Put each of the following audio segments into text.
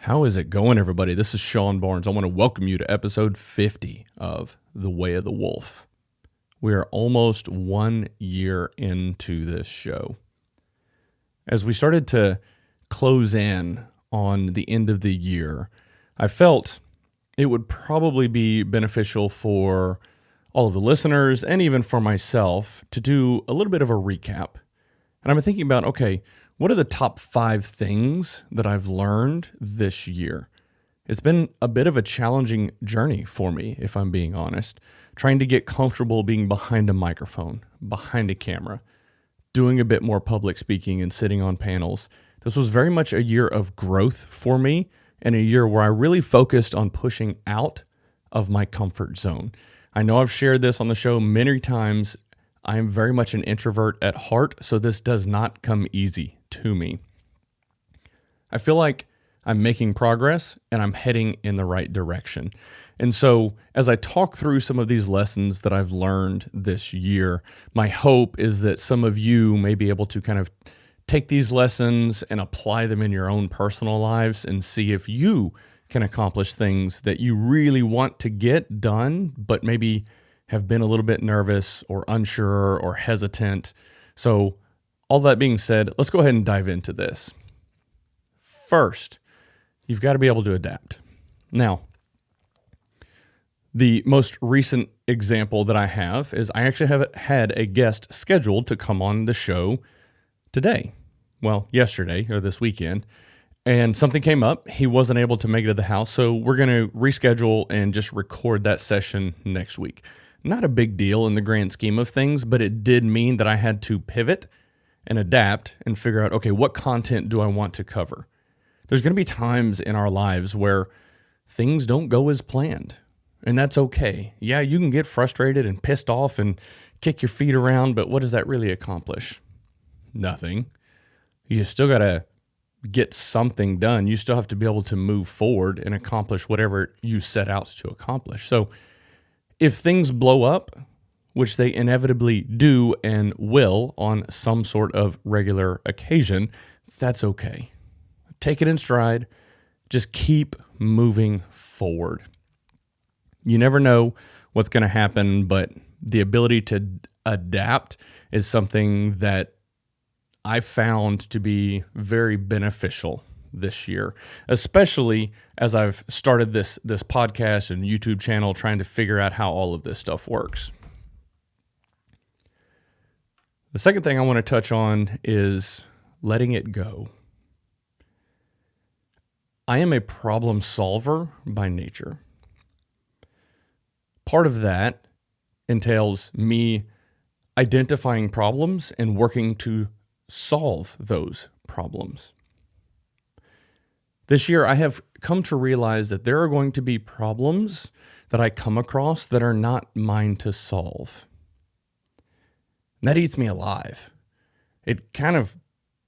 How is it going, everybody? This is Sean Barnes. I want to welcome you to episode 50 of The Way of the Wolf. We are almost 1 year into this show. As we started to close in on the end of the year, I felt it would probably be beneficial for all of the listeners and even for myself to do a little bit of a recap. And I'm thinking about, okay, what are the top 5 things that I've learned this year? It's been a bit of a challenging journey for me, if I'm being honest, trying to get comfortable being behind a microphone, behind a camera, doing a bit more public speaking and sitting on panels. This was very much a year of growth for me and a year where I really focused on pushing out of my comfort zone. I know I've shared this on the show many times. I am very much an introvert at heart, so this does not come easy to me. I feel like I'm making progress and I'm heading in the right direction. And so as I talk through some of these lessons that I've learned this year, my hope is that some of you may be able to kind of take these lessons and apply them in your own personal lives and see if you can accomplish things that you really want to get done, but maybe have been a little bit nervous or unsure or hesitant. So all that being said, let's go ahead and dive into this. First, you've got to be able to adapt. Now, the most recent example that I have is I actually have had a guest scheduled to come on the show today. Well, yesterday or this weekend. And something came up. He wasn't able to make it to the house. So we're going to reschedule and just record that session next week. Not a big deal in the grand scheme of things, but it did mean that I had to pivot and adapt and figure out, okay, what content do I want to cover? There's going to be times in our lives where things don't go as planned, and that's okay. Yeah, you can get frustrated and pissed off and kick your feet around, but what does that really accomplish? Nothing. You still got to get something done. You still have to be able to move forward and accomplish whatever you set out to accomplish. So if things blow up, which they inevitably do and will on some sort of regular occasion, that's okay. Take it in stride. Just keep moving forward. You never know what's going to happen, but the ability to adapt is something that I found to be very beneficial this year, especially as I've started this podcast and YouTube channel trying to figure out how all of this stuff works. The second thing I want to touch on is letting it go. I am a problem solver by nature. Part of that entails me identifying problems and working to solve those problems. This year, I have come to realize that there are going to be problems that I come across that are not mine to solve. And that eats me alive. It kind of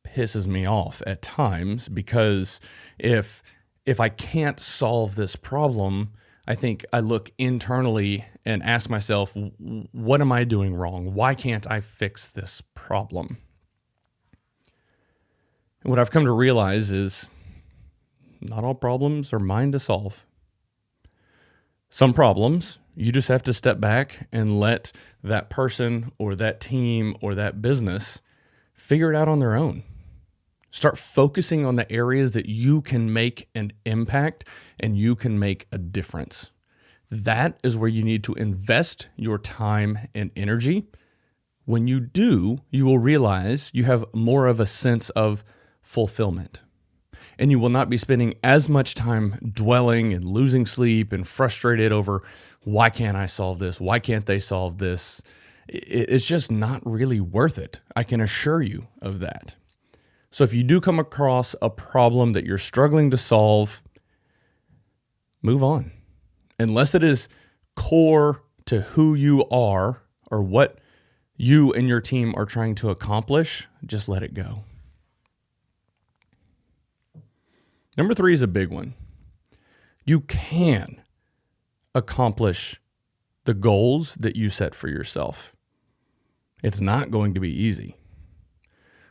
pisses me off at times because if I can't solve this problem, I think I look internally and ask myself, what am I doing wrong? Why can't I fix this problem? And what I've come to realize is not all problems are mine to solve. Some problems, you just have to step back and let that person or that team or that business figure it out on their own. Start focusing on the areas that you can make an impact and you can make a difference. That is where you need to invest your time and energy. When you do, you will realize you have more of a sense of fulfillment. And you will not be spending as much time dwelling and losing sleep and frustrated over why can't I solve this? Why can't they solve this? It's just not really worth it. I can assure you of that. So if you do come across a problem that you're struggling to solve, move on. Unless it is core to who you are or what you and your team are trying to accomplish, just let it go. Number 3 is a big one. You can accomplish the goals that you set for yourself. It's not going to be easy.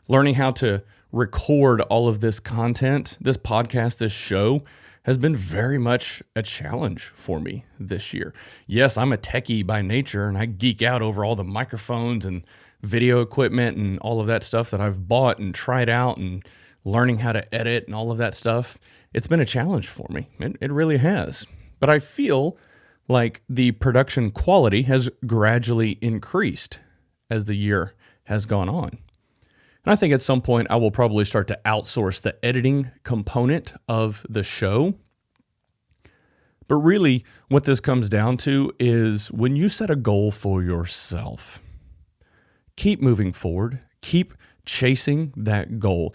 Learning how to record all of this content, this podcast, this show has been very much a challenge for me this year. Yes, I'm a techie by nature and I geek out over all the microphones and video equipment and all of that stuff that I've bought and tried out and learning how to edit and all of that stuff. It's been a challenge for me. It really has. But I feel like the production quality has gradually increased as the year has gone on. And I think at some point I will probably start to outsource the editing component of the show. But really what this comes down to is when you set a goal for yourself, keep moving forward, keep chasing that goal.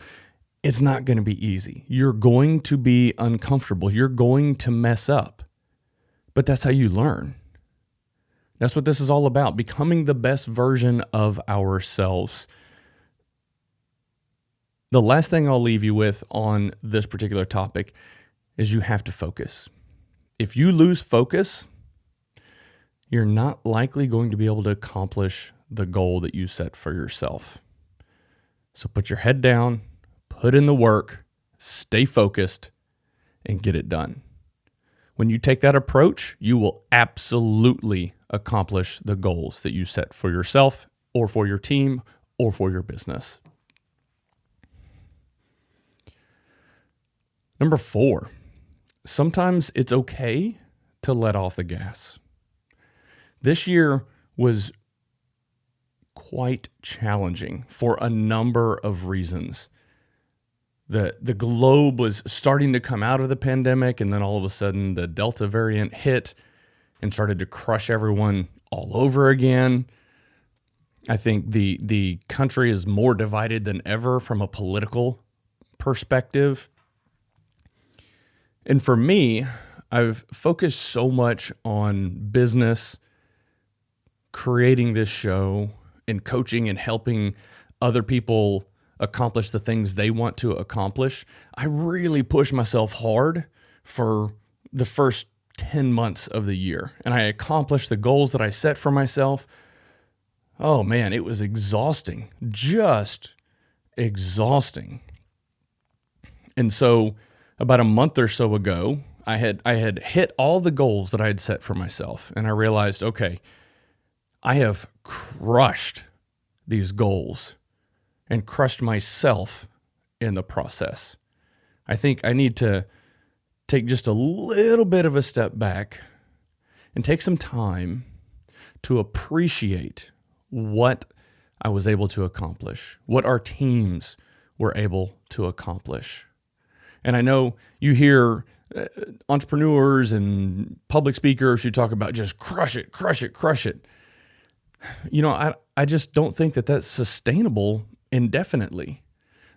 It's not going to be easy. You're going to be uncomfortable. You're going to mess up. But that's how you learn. That's what this is all about, becoming the best version of ourselves. The last thing I'll leave you with on this particular topic is you have to focus. If you lose focus, you're not likely going to be able to accomplish the goal that you set for yourself. So put your head down, put in the work, stay focused, and get it done. When you take that approach, you will absolutely accomplish the goals that you set for yourself or for your team or for your business. Number 4, sometimes it's okay to let off the gas. This year was quite challenging for a number of reasons. The globe was starting to come out of the pandemic, and then all of a sudden the Delta variant hit and started to crush everyone all over again. I think the country is more divided than ever from a political perspective. And for me, I've focused so much on business, creating this show, and coaching and helping other people accomplish the things they want to accomplish. I really pushed myself hard for the first 10 months of the year, and I accomplished the goals that I set for myself. Oh man, it was exhausting, just exhausting. And so about a month or so ago, I had hit all the goals that I had set for myself, and I realized, okay, I have crushed these goals and crushed myself in the process. I think I need to take just a little bit of a step back and take some time to appreciate what I was able to accomplish, what our teams were able to accomplish. And I know you hear entrepreneurs and public speakers who talk about just crush it, crush it, crush it. You know, I just don't think that that's sustainable indefinitely.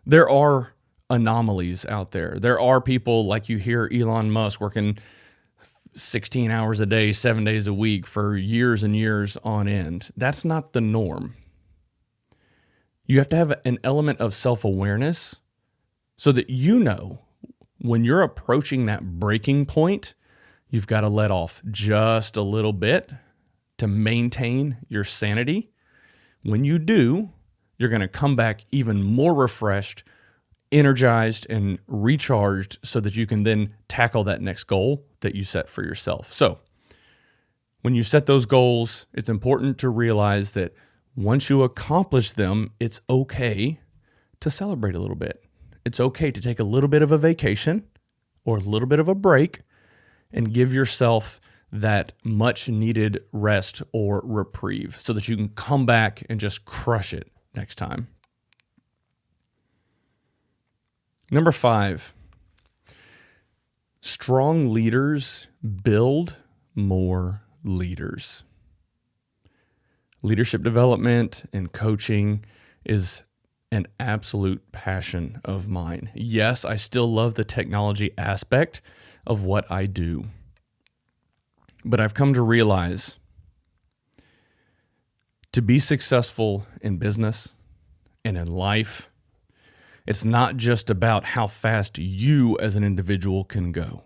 There are anomalies out there. There are people like you hear Elon Musk working 16 hours a day, 7 days a week for years and years on end. That's not the norm. You have to have an element of self-awareness so that you know when you're approaching that breaking point, you've got to let off just a little bit to maintain your sanity. When you do, you're going to come back even more refreshed, energized, and recharged so that you can then tackle that next goal that you set for yourself. So when you set those goals, it's important to realize that once you accomplish them, it's okay to celebrate a little bit. It's okay to take a little bit of a vacation or a little bit of a break and give yourself that much needed rest or reprieve so that you can come back and just crush it next time. Number 5, strong leaders build more leaders. Leadership development and coaching is an absolute passion of mine. Yes, I still love the technology aspect of what I do. But I've come to realize to be successful in business and in life, it's not just about how fast you as an individual can go.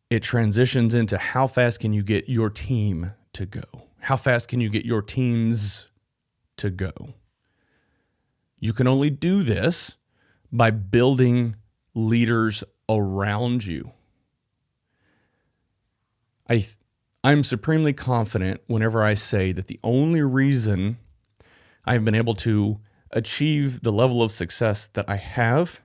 It transitions into how fast can you get your team to go? How fast can you get your teams to go? You can only do this by building leaders around you. I'm supremely confident whenever I say that the only reason I've been able to achieve the level of success that I have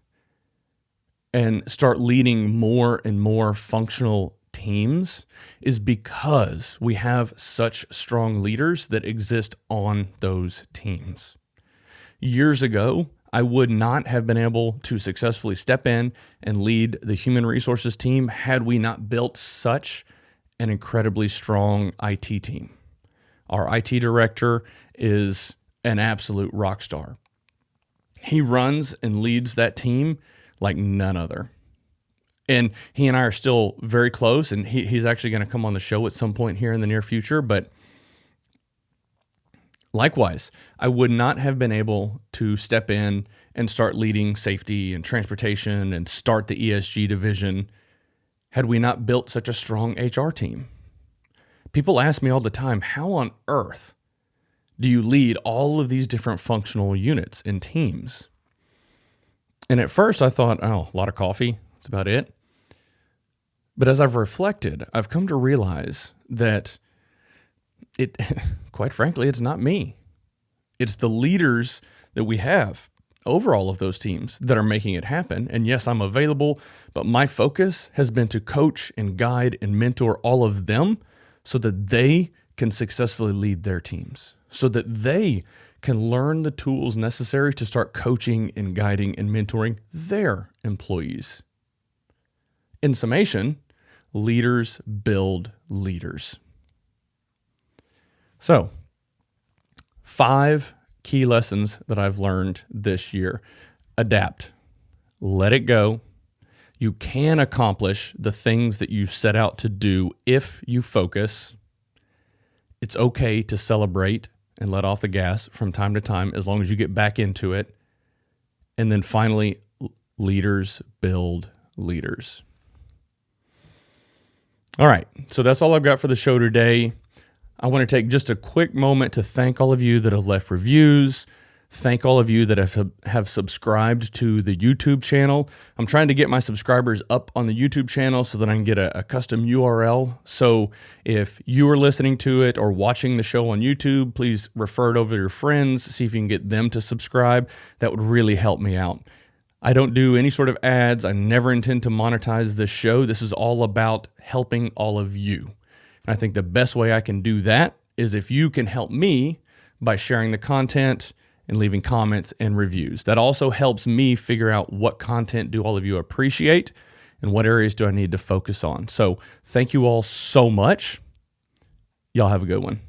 and start leading more and more functional teams is because we have such strong leaders that exist on those teams. Years ago, I would not have been able to successfully step in and lead the human resources team had we not built such an incredibly strong IT team. Our IT director is an absolute rock star. He runs and leads that team like none other. And he and I are still very close, and he's actually going to come on the show at some point here in the near future. But likewise, I would not have been able to step in and start leading safety and transportation and start the ESG division had we not built such a strong HR team. People ask me all the time, how on earth do you lead all of these different functional units and teams? And at first I thought, oh, a lot of coffee, that's about it. But as I've reflected, I've come to realize that quite frankly, it's not me. It's the leaders that we have over all of those teams that are making it happen. And yes, I'm available, but my focus has been to coach and guide and mentor all of them so that they can successfully lead their teams, so that they can learn the tools necessary to start coaching and guiding and mentoring their employees. In summation, leaders build leaders. So, 5 key lessons that I've learned this year. Adapt. Let it go. You can accomplish the things that you set out to do if you focus. It's okay to celebrate and let off the gas from time to time as long as you get back into it. And then finally, leaders build leaders. All right, so that's all I've got for the show today. I want to take just a quick moment to thank all of you that have left reviews. Thank all of you that have subscribed to the YouTube channel. I'm trying to get my subscribers up on the YouTube channel so that I can get a custom URL. So if you are listening to it or watching the show on YouTube, please refer it over to your friends, see if you can get them to subscribe. That would really help me out. I don't do any sort of ads. I never intend to monetize this show. This is all about helping all of you. And I think the best way I can do that is if you can help me by sharing the content and leaving comments and reviews. That also helps me figure out what content do all of you appreciate and what areas do I need to focus on. So thank you all so much. Y'all have a good one.